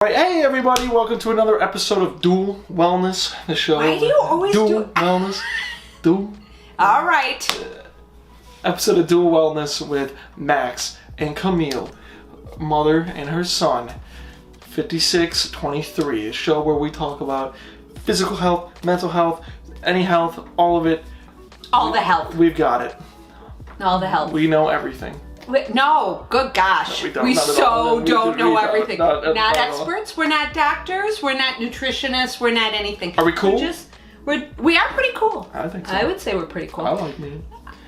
Alright, hey everybody, welcome to another episode of Dual Wellness, the show. Why do you always Dual Wellness? Dual? Alright. Episode of Dual Wellness with Max and Camille, mother and her son, 5623, a show where we talk about physical health, mental health, any health, all of it. All the health. We've got it. All the health. We know everything. No, good gosh. No, we so don't know everything. Not experts, we're not doctors, we're not nutritionists, we're not anything. Are we cool? We are pretty cool. I think so. I would say we're pretty cool. I like me.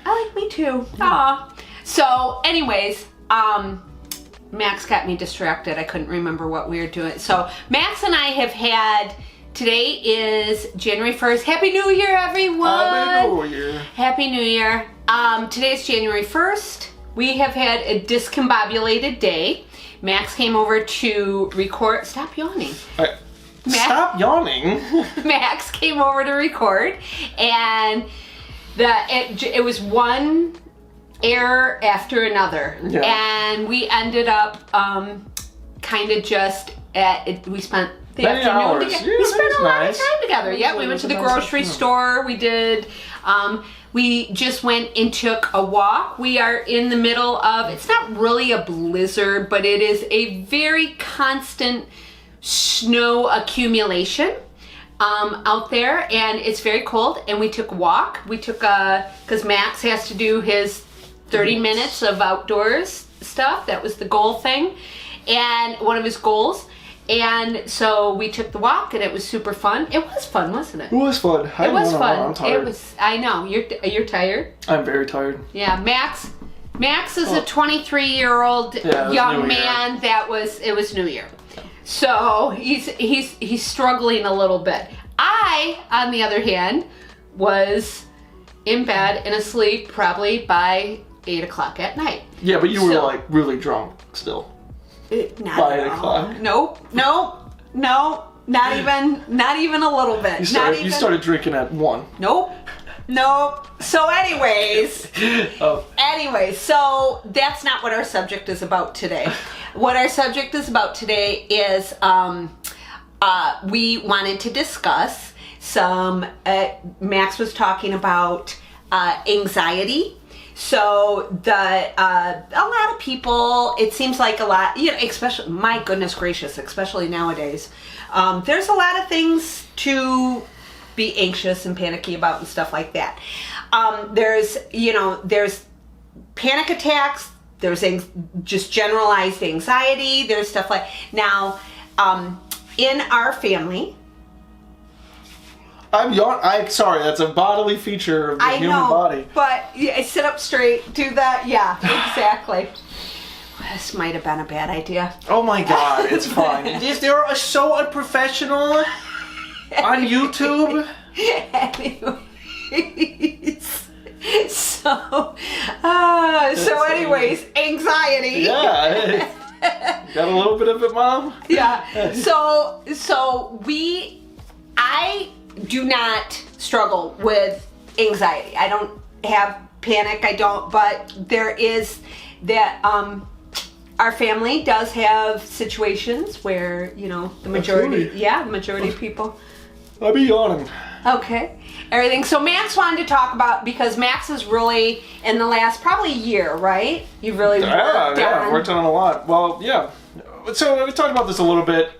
I like me too. Aw. So, anyways, Max got me distracted. I couldn't remember what we were doing. So, Max and I have had, today is January 1st. Happy New Year, everyone! Happy New Year. Happy New Year. Today is January 1st. We have had a discombobulated day. Max came over to record. Stop yawning. Stop yawning. Max came over to record, and it was one error after another, and we ended up kind of just we spent the Many afternoon hours. together. Yeah, We spent a lot nice. of time together. Yeah, we went to the grocery store. We did. We just went and took a walk. We are in the middle of, it's not really a blizzard, but it is a very constant snow accumulation out there, and it's very cold, and we took a walk. We took because Max has to do his 30 minutes of outdoors stuff. That was the goal thing, and one of his goals. And so we took the walk, and it was super fun. It was fun, wasn't it? It was fun. It was fun. I'm tired. It was. I know you're tired. I'm very tired. Yeah, Max is a 23-year-old young man. It was New Year, so he's struggling a little bit. I, on the other hand, was in bed and asleep probably by 8 o'clock at night. Yeah, but you were like really drunk still. Not by 8 o'clock. Nope, not even a little bit. You started drinking at 1. Nope. So anyways, so that's not what our subject is about today. What our subject is about today is we wanted to discuss some, Max was talking about anxiety. So a lot of people, it seems like a lot, especially, my goodness gracious, especially nowadays, there's a lot of things to be anxious and panicky about and stuff like that. There's panic attacks, there's just generalized anxiety, there's stuff like, now, in our family, I'm sorry, that's a bodily feature of the human body. But sit up straight, do that. Yeah, exactly. This might have been a bad idea. Oh my god, it's fine. They're so unprofessional on YouTube. Anyways, anxiety. Yeah. Got a little bit of it, Mom? Yeah. I do not struggle with anxiety. I don't have panic. But there is that our family does have situations where, the majority of people. I'll be yawning. Okay. Everything. So Max wanted to talk about, because Max is really, in the last probably year, right? You've really worked on a lot. Well, yeah. So we talked about this a little bit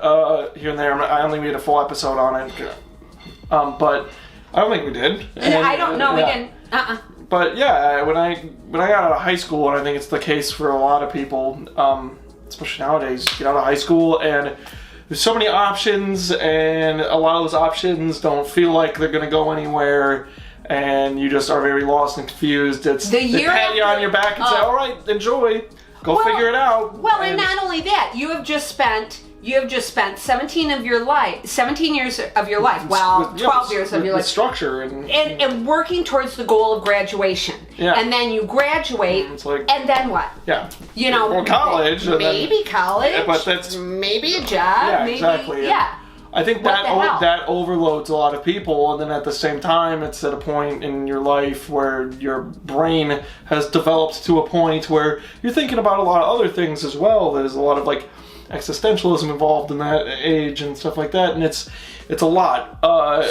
here and there. I only made a full episode on it. But I don't think we did. I don't know. We didn't. But yeah, when I got out of high school, and I think it's the case for a lot of people, especially nowadays, you get out of high school and there's so many options, and a lot of those options don't feel like they're going to go anywhere, and you just are very lost and confused. They pat you on your back and say, all right, enjoy. Go figure it out. Well, and not only that, you have just spent 17 years of your life, well, 12 years of your life. With structure and working towards the goal of graduation. Yeah. And then you graduate, and then what? Yeah. Or college. Maybe college. Yeah, but that's... Maybe a job. Yeah, exactly. Yeah. I think that overloads a lot of people, and then at the same time, it's at a point in your life where your brain has developed to a point where you're thinking about a lot of other things as well. There's a lot of existentialism involved in that age and stuff like that, and it's a lot.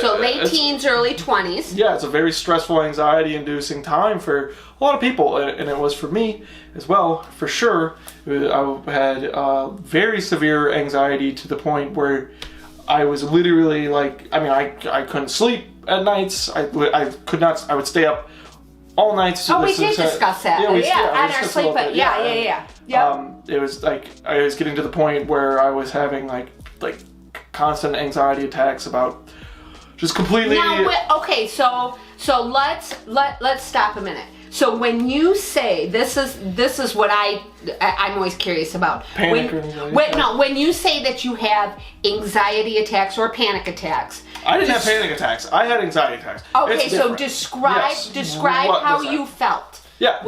So late teens, early 20s. Yeah, it's a very stressful, anxiety-inducing time for a lot of people, and it was for me as well, for sure. I had very severe anxiety to the point where I was literally like, I mean, I couldn't sleep at nights. I could not. I would stay up all night. So we did discuss that. On our sleep. Yeah. It was like I was getting to the point where I was having like constant anxiety attacks about just completely. Now, okay, so let's stop a minute. So when you say this is what I'm always curious about. Panic or anxiety? When you say that you have anxiety attacks or panic attacks. I didn't have panic attacks. I had anxiety attacks. Okay, so describe how you felt. Yeah,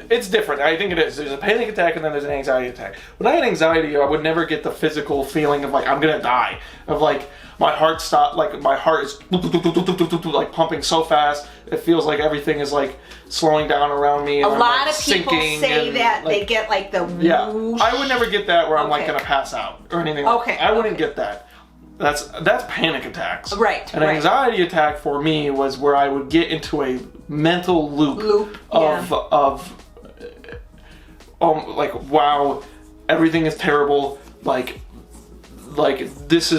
it's different. I think it is. There's a panic attack and then there's an anxiety attack. When I had anxiety, I would never get the physical feeling of like I'm gonna die. Of like my heart stopped, like my heart is like pumping so fast. It feels like everything is like slowing down around me. And a lot of people say that they get like the whoosh. Yeah, I would never get that where I'm like gonna pass out or anything. Okay, I wouldn't get that. That's panic attacks. Right. An anxiety attack for me was where I would get into a mental loop of like, wow, everything is terrible. Like this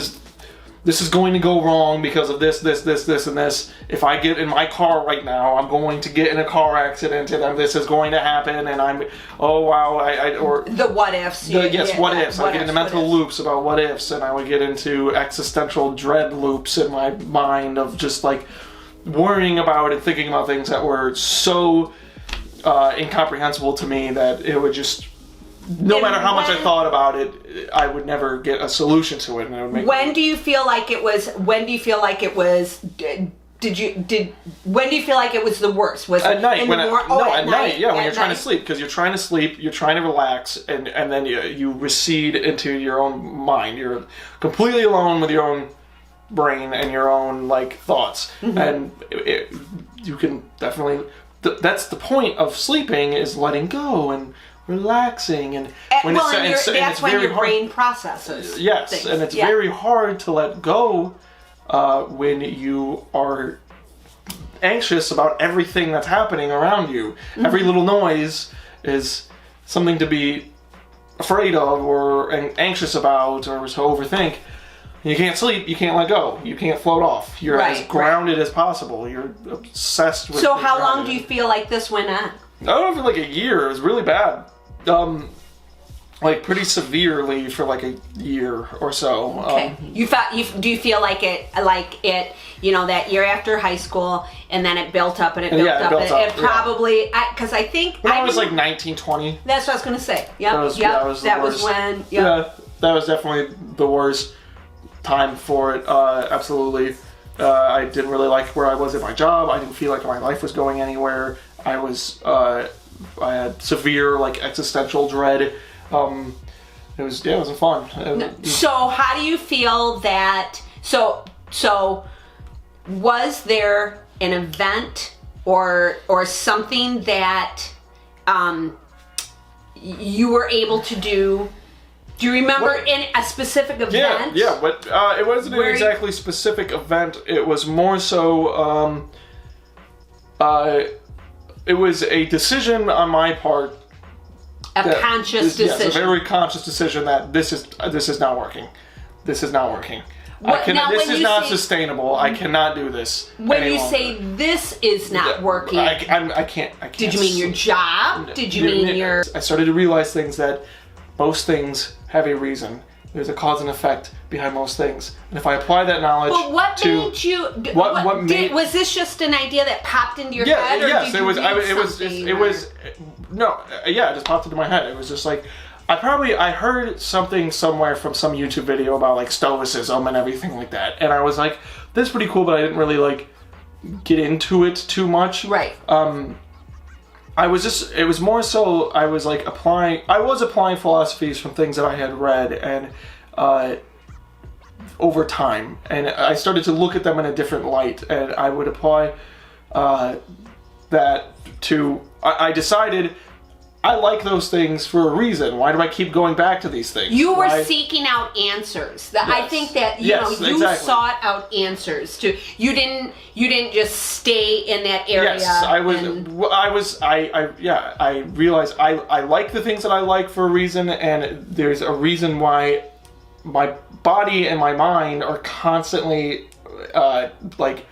is going to go wrong because of this, and this. If I get in my car right now, I'm going to get in a car accident, and then this is going to happen, and I'm, oh wow, or the what ifs. What ifs. I get into mental loops about what ifs, and I would get into existential dread loops in my mind of just like worrying about and thinking about things that were so incomprehensible to me that it would just. No matter how much I thought about it, I would never get a solution to it, and it would make. When do you feel like it was? When do you feel like it was? When do you feel like it was the worst? Was at night? At night. Yeah, when you're trying to sleep, because you're trying to sleep, you're trying to relax, and then you recede into your own mind. You're completely alone with your own brain and your own like thoughts, and you can definitely. That's the point of sleeping, is letting go and relaxing, and when that's when your brain processes. Yes, things. And it's very hard to let go when you are anxious about everything that's happening around you. Every little noise is something to be afraid of or anxious about or to overthink. You can't sleep, you can't let go, you can't float off. You're as grounded as possible. You're obsessed with. So how long do you feel like this went on? I don't know, for like a year. It was really bad. Like pretty severely for like a year or so. Okay. Do you feel like it, that year after high school, and then it built up and it built up. It probably, because I think when I was like 19, 20. That's what I was going to say. Yep. That was when. Yeah, that was definitely the worst time for it. Absolutely. I didn't really like where I was at my job. I didn't feel like my life was going anywhere. I had severe like existential dread. It wasn't fun. So how do you feel that? So was there an event or something that you were able to do? Do you remember in a specific event? Yeah, but it wasn't an exactly specific event. It was more so. It was a decision on my part. Conscious decision. Yes, a very conscious decision that this is not working. This is not working. This is not sustainable. I cannot do this. When you say this is not working, I can't. Did you mean your job? Did you mean your? I started to realize things that most things have a reason. There's a cause and effect behind most things, and if I apply that knowledge, but what made you? Was this just an idea that popped into your head? Or yes, did you it just popped into my head. It was just like I heard something somewhere from some YouTube video about like stoicism and everything like that, and I was like, "This is pretty cool," but I didn't really like get into it too much. Right. It was more so I was applying philosophies from things that I had read and over time, and I started to look at them in a different light, and I would apply that to. I decided I like those things for a reason. Why do I keep going back to these things? You were Why? seeking out answers. Yes. I think that you exactly. sought out answers to. You didn't just stay in that area. Yes, I realized I like the things that I like for a reason, and there's a reason why my body and my mind are constantly like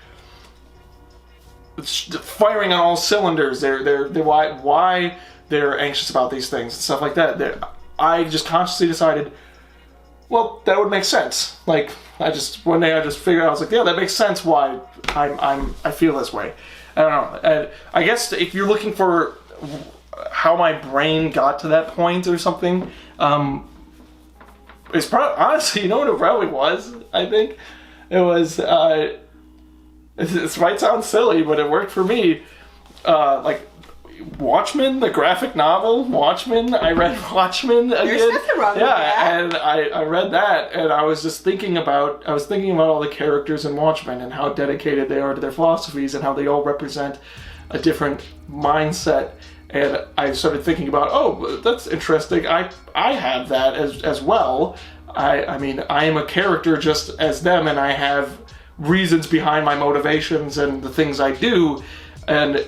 firing on all cylinders. They're why they're anxious about these things and stuff like that. I just consciously decided, well, that would make sense. Like one day I just figured out, I was like, yeah, that makes sense why I feel this way. I don't know. And I guess if you're looking for how my brain got to that point or something, it's probably, honestly, you know what it probably was? I think it was. This might sound silly, but it worked for me. Like Watchmen, the graphic novel Watchmen. I read Watchmen again. There's nothing wrong with that. Yeah, and I read that, and I was just thinking about all the characters in Watchmen and how dedicated they are to their philosophies and how they all represent a different mindset. And I started thinking about, oh, that's interesting. I have that as well. I mean, I am a character just as them, and I have reasons behind my motivations and the things I do. And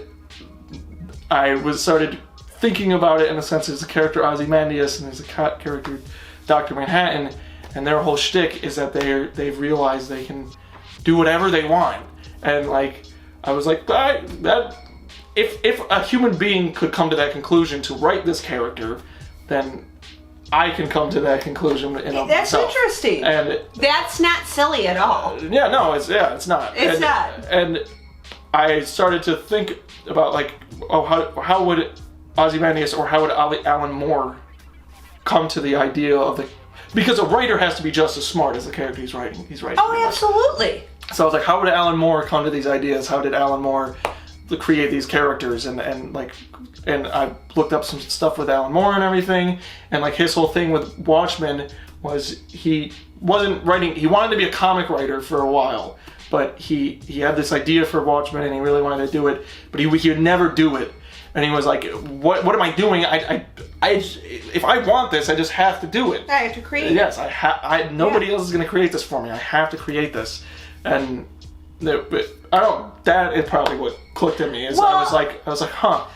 I started thinking about it in the sense there's a character Ozymandias and there's a character Dr. Manhattan, and their whole shtick is that they've realized they can do whatever they want. And like, I was like, if a human being could come to that conclusion to write this character, then I can come to that conclusion in of That's myself. interesting. And that's not silly at all. yeah, no, it's not. It's not. And I started to think about like, oh, how would Ozymandias or how would Alan Moore come to the idea of the, because a writer has to be just as smart as the character he's writing. Oh, absolutely. So I was like, how would Alan Moore come to these ideas? How did Alan Moore create these characters? And I looked up some stuff with Alan Moore and everything, and like his whole thing with Watchmen was he wasn't writing, he wanted to be a comic writer for a while, but he had this idea for Watchmen and he really wanted to do it, but he would never do it. And he was like, what am I doing? If I want this, I just have to do it. I have to create it. Yes, nobody else is going to create this for me. I have to create this. And that is probably what clicked in me. I was like, huh.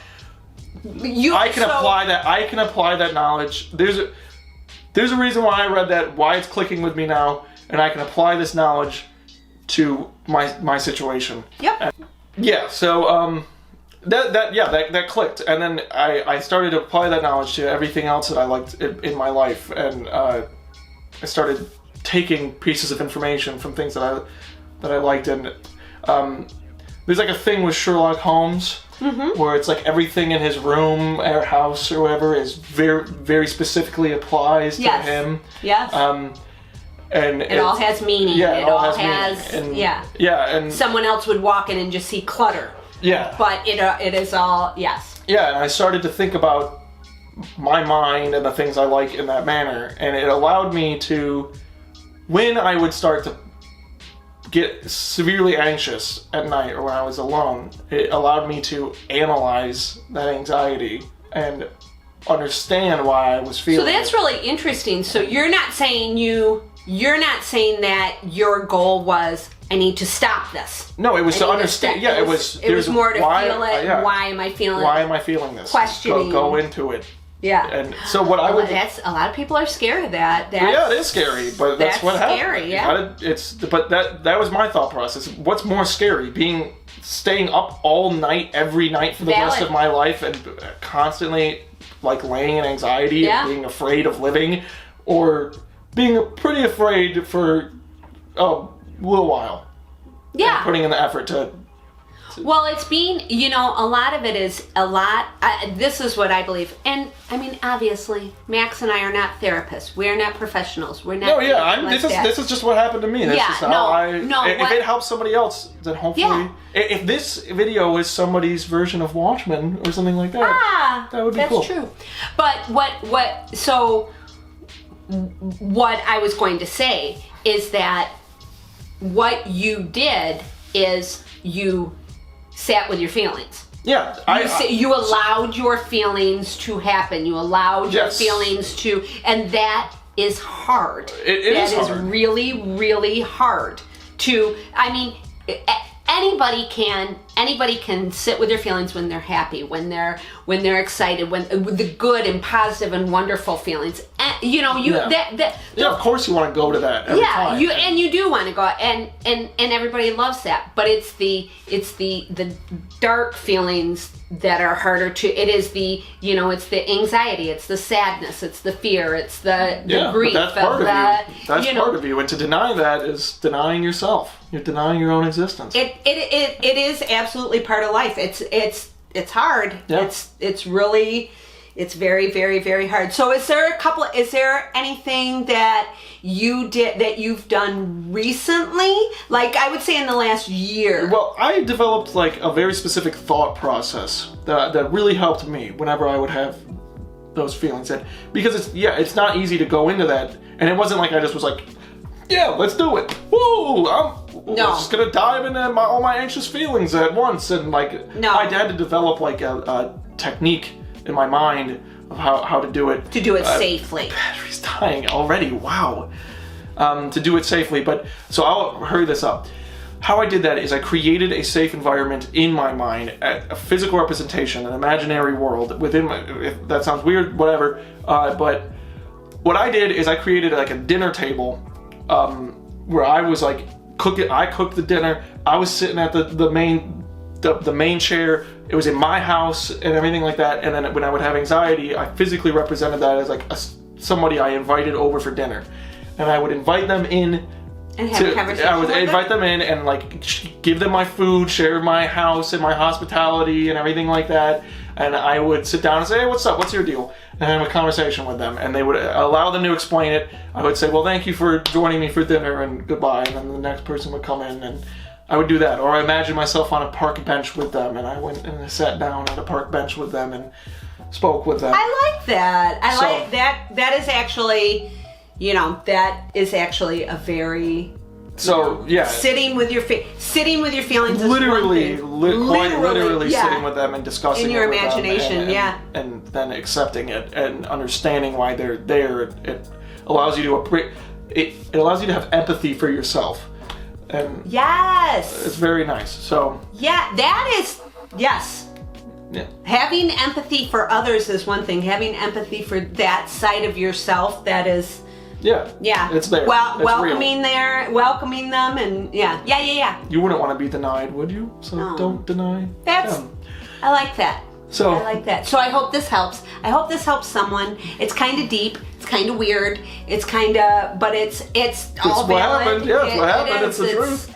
I can apply that knowledge. There's a reason why I read that, why it's clicking with me now, and I can apply this knowledge to my situation. Yep. So that clicked, and then I started to apply that knowledge to everything else that I liked in my life, and I started taking pieces of information from things that I liked, and there's like a thing with Sherlock Holmes. Mm-hmm. Where it's like everything in his room or house or whatever is very, very specifically applies to him. Yes. And it all has meaning. Yeah, it all has and someone else would walk in and just see clutter. Yeah. But it is all yes. Yeah, and I started to think about my mind and the things I like in that manner, and it allowed me to, when I would start to get severely anxious at night or when I was alone, it allowed me to analyze that anxiety and understand why I was feeling So that's really interesting. So you're not saying that your goal was, I need to stop this. No, it was to understand. Yeah, it was more to feel it. Why am I feeling? Why am I feeling this? Questioning. Go into it. Yeah. And so what I would. That's a lot of people are scared of that. Yeah, it is scary, but that's what happened. Scary, yeah. But that was my thought process. What's more scary, staying up all night, every night for the rest of my life, and constantly like laying in anxiety and being afraid of living, or being pretty afraid for a little while. Yeah. And putting in the effort to. Well, it's being, a lot of it is this is what I believe. And, I mean, obviously, Max and I are not therapists. We're not professionals. We're not. No, yeah, this is just what happened to me. That's just how if it helps somebody else, then hopefully. If this video is somebody's version of Watchmen or something like that, that would be cool. That's true. But what I was going to say is that what you did is you sat with your feelings. Yeah, you allowed your feelings to happen. You allowed your Yes. feelings to, and that is hard. It is That is hard. really, really hard to. I mean, anybody can sit with their feelings when they're happy, when they're excited, with the good and positive and wonderful feelings. And, yeah, of course you want to go to that every time. you do want to go, and everybody loves that, but it's the dark feelings that are harder to. It is it's the anxiety, it's the sadness, it's the fear, it's the grief. But that's part of you. That's part of you, and to deny that is denying yourself. You're denying your own existence. It is absolutely part of life. It's hard. Yeah. It's very, very, very hard. So is there anything that you've done recently? Like, I would say in the last year. Well, I developed like a very specific thought process that really helped me whenever I would have those feelings. And because it's not easy to go into that, and it wasn't like I just was like, yeah, let's do it. Woo! I'm just gonna dive into all my anxious feelings at once, and I had to develop like a technique in my mind of how to do it. To do it safely. Battery's dying already. Wow. To do it safely, but so I'll hurry this up. How I did that is I created a safe environment in my mind, a physical representation, an imaginary world within my. If that sounds weird, whatever. But what I did is I created like a dinner table, where I was like cooking. I cooked the dinner. I was sitting at the main chair. It was in my house and everything like that. And then when I would have anxiety, I physically represented that as like somebody I invited over for dinner, and I would invite them in. And have a conversation. I would with invite them in and like give them my food, share my house and my hospitality and everything like that. And I would sit down and say, hey, what's up? What's your deal? And have a conversation with them. And they would allow them to explain it. I would say, well, thank you for joining me for dinner and goodbye. And then the next person would come in and I would do that. Or I imagine myself on a park bench with them, and I went and I sat down at a park bench with them and spoke with them. I like that. I like that. That is actually, a very. Sitting with your feelings. Literally, is one thing. quite literally sitting with them and discussing in your it with imagination, them and then accepting it and understanding why they're there. It allows you to have empathy for yourself, and yes, it's very nice. So that is yes. Yeah. Having empathy for others is one thing. Having empathy for that side of yourself, that is. Yeah. It's there. Well, it's welcoming real. them, and yeah. You wouldn't want to be denied, would you? So don't deny. I like that. So I like that. So I hope this helps. I hope this helps someone. It's kind of deep. It's kind of weird. It's kind of, but it's all what valid. happened. Yeah, it's what happened. It's the truth.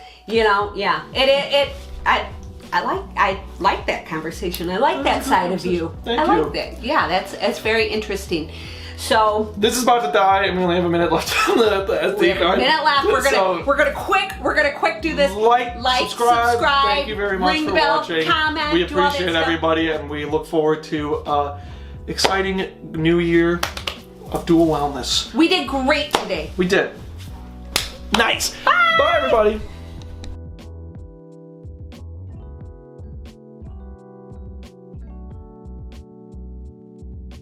I like that conversation. I like that side of you. Thank I you. like that. Yeah, that's very interesting. So this is about to die, and we only have a minute left on the SD we have card. a minute left. We're gonna quick do this. Like, subscribe. Thank you very much ring for the bell, watching. comment. We do all that appreciate stuff. everybody, and we look forward to exciting new year of dual wellness. We did great today. We did. Nice. Bye everybody.